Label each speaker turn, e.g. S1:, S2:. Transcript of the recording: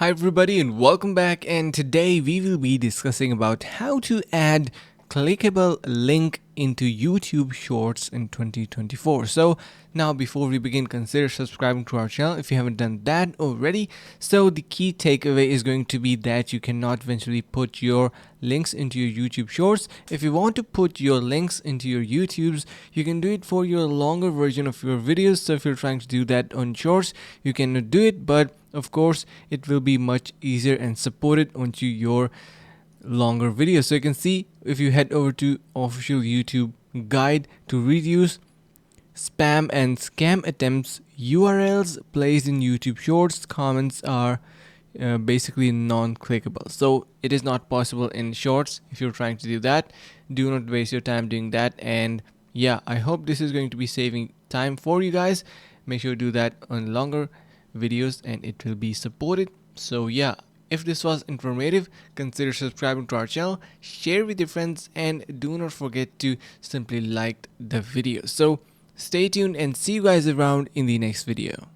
S1: Hi everybody and welcome back, and today we will be discussing about how to add clickable link into YouTube Shorts in 2024. So now before we begin, consider subscribing to our channel if you haven't done that already. So the key takeaway is going to be that you cannot eventually put your links into your YouTube Shorts. If you want to put your links into your YouTubes, you can do it for your longer version of your videos. So if you're trying to do that on Shorts, you can do it, but of course it will be much easier and supported onto your longer videos. So you can see, if you head over to official YouTube guide to reduce spam and scam attempts, URLs placed in YouTube Shorts comments are basically non-clickable. So it is not possible in Shorts. If you're trying to do that, do not waste your time doing that. And yeah, I hope this is going to be saving time for you guys. Make sure to do that on longer videos and it will be supported. So yeah, if this was informative, consider subscribing to our channel, share with your friends, and do not forget to simply like the video. So stay tuned and see you guys around in the next video.